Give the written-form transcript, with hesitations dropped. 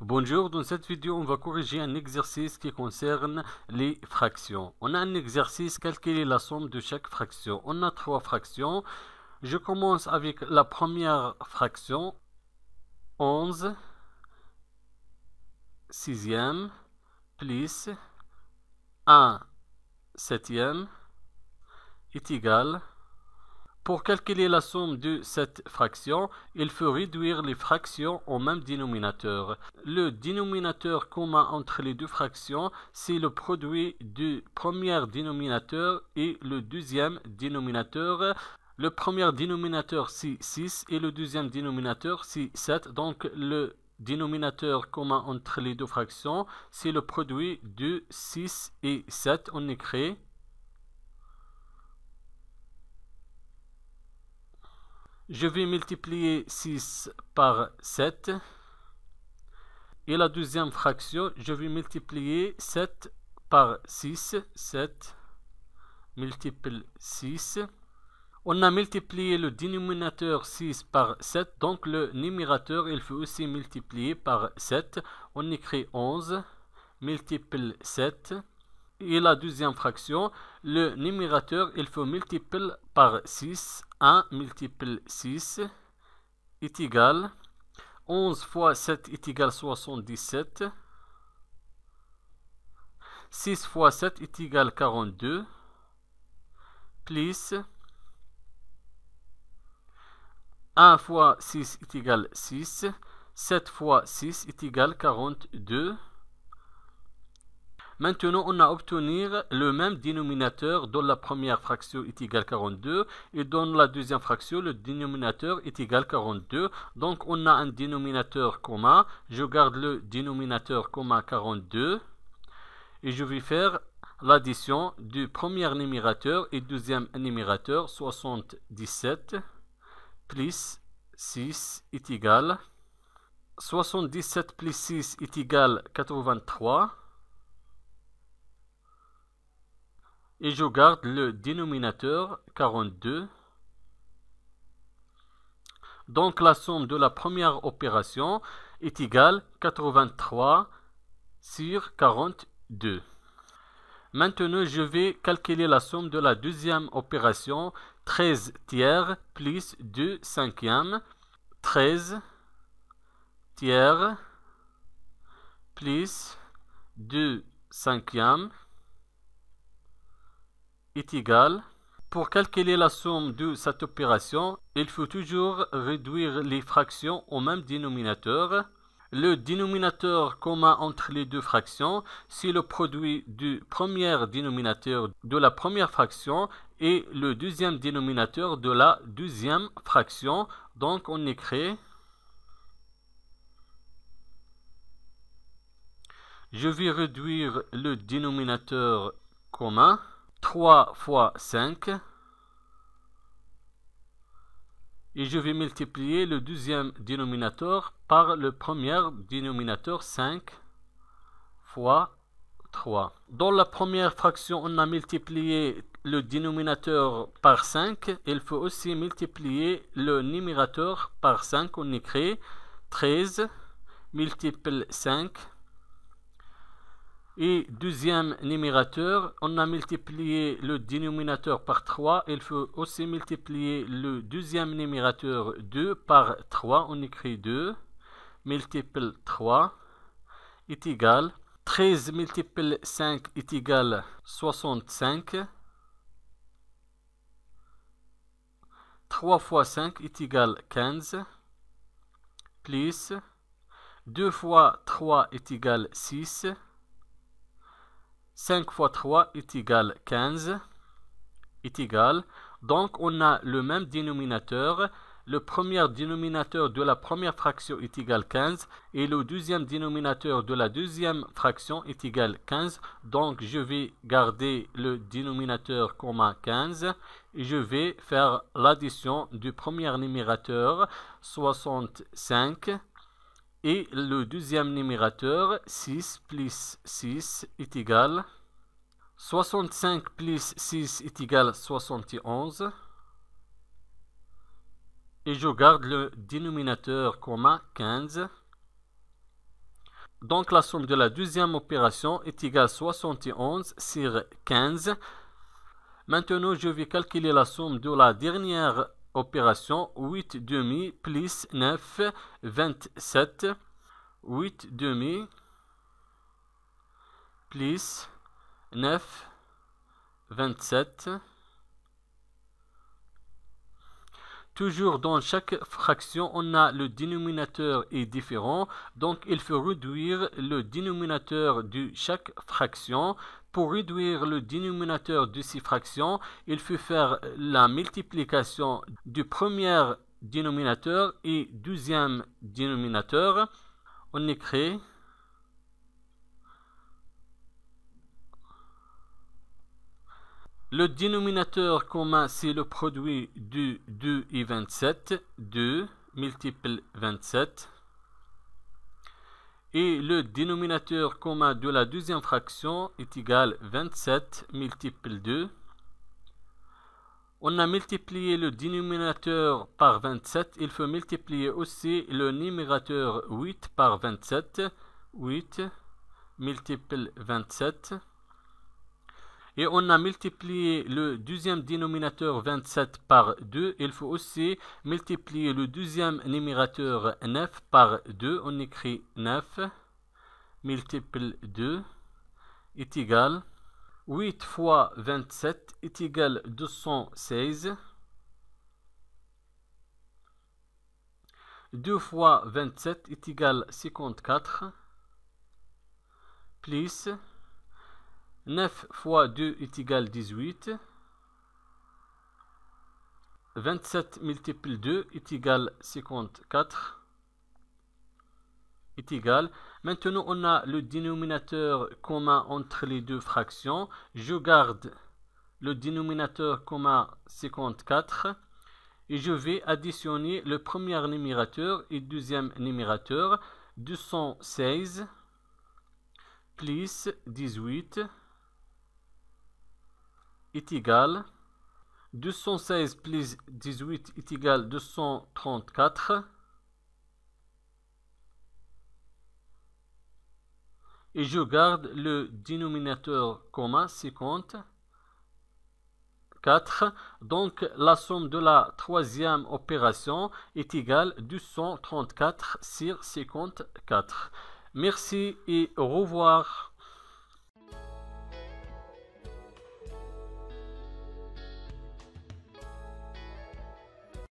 Bonjour, dans cette vidéo, on va corriger un exercice qui concerne les fractions. On a un exercice, calculer la somme de chaque fraction. On a 3 fractions. Je commence avec la première fraction, 11 sixième plus 1 septième est égal. Pour calculer la somme de cette fraction, il faut réduire les fractions au même dénominateur. Le dénominateur commun entre les deux fractions, c'est le produit du premier dénominateur et le deuxième dénominateur. Le premier dénominateur, c'est 6 et le deuxième dénominateur, c'est 7. Donc, le dénominateur commun entre les deux fractions, c'est le produit de 6 et 7. On écrit. Je vais multiplier 6 par 7. Et la deuxième fraction, je vais multiplier 7 par 6. 7 multiplie 6. On a multiplié le dénominateur 6 par 7. Donc le numérateur, il faut aussi multiplier par 7. On écrit 11 multiplie 7. Et la deuxième fraction, le numérateur, il faut multiplier par 6. 1 multiplie 6 est égal. 11 fois 7 est égal 77. 6 fois 7 est égal 42. Plus 1 fois 6 est égal 6. 7 fois 6 est égal 42. Maintenant, on a obtenu le même dénominateur dont la première fraction est égale 42 et dans la deuxième fraction, le dénominateur est égal 42. Donc, on a un dénominateur commun. Je garde le dénominateur commun 42 et je vais faire l'addition du premier numérateur et deuxième numérateur 77 plus 6 est égal 77 plus 6 est égal 83. Et je garde le dénominateur 42. Donc la somme de la première opération est égale 83 sur 42. Maintenant, je vais calculer la somme de la deuxième opération, 13 tiers plus 2 cinquièmes. 13 tiers plus 2 cinquièmes est égal. Pour calculer la somme de cette opération, il faut toujours réduire les fractions au même dénominateur. Le dénominateur commun entre les deux fractions, c'est le produit du premier dénominateur de la première fraction et le deuxième dénominateur de la deuxième fraction. Donc on écrit, je vais réduire le dénominateur commun. 3 fois 5 et je vais multiplier le deuxième dénominateur par le premier dénominateur 5 fois 3. Dans la première fraction, on a multiplié le dénominateur par 5. Il faut aussi multiplier le numérateur par 5. On écrit 13 multiplie 5. Et deuxième numérateur, on a multiplié le dénominateur par 3. Il faut aussi multiplier le deuxième numérateur 2 par 3. On écrit 2 multiplie 3 est égal. 13 multiplie 5 est égal 65. 3 fois 5 est égal 15. Plus 2 fois 3 est égal 6. 5 fois 3 est égal 15, est égal. Donc, on a le même dénominateur. Le premier dénominateur de la première fraction est égal 15 et le deuxième dénominateur de la deuxième fraction est égal 15. Donc, je vais garder le dénominateur commun 15 et je vais faire l'addition du premier numérateur 65 et le deuxième numérateur 6 plus 6 est égal 65 plus 6 est égal 71 et je garde le dénominateur commun 15. Donc la somme de la deuxième opération est égale à 71 sur 15. Maintenant, je vais calculer la somme de la dernière opération, 8 demi plus 9, 27. 8 demi plus 9, 27. Toujours dans chaque fraction, on a le dénominateur est différent, donc il faut réduire le dénominateur de chaque fraction. Pour réduire le dénominateur de ces fractions, il faut faire la multiplication du premier dénominateur et deuxième dénominateur. On écrit le dénominateur commun, c'est le produit de 2 et 27. 2 multiple 27. Et le dénominateur commun de la deuxième fraction est égal à 27 multiple 2. On a multiplié le dénominateur par 27. Il faut multiplier aussi le numérateur 8 par 27. 8 multiple 27. Et on a multiplié le deuxième dénominateur 27 par 2. Il faut aussi multiplier le deuxième numérateur 9 par 2. On écrit 9 multiple 2 est égal 8 fois 27 est égal 216. 2 fois 27 est égal 54. Plus 9 fois 2 est égal 18. 27 multiple 2 est égal 54. Est égal. Maintenant, on a le dénominateur commun entre les deux fractions. Je garde le dénominateur commun 54 et je vais additionner le premier numérateur et le deuxième numérateur. 216 plus 18 est égal 216 plus 18 est égal 234 et je garde le dénominateur commun 54. Donc la somme de la troisième opération est égale 234 sur 54. Merci et au revoir.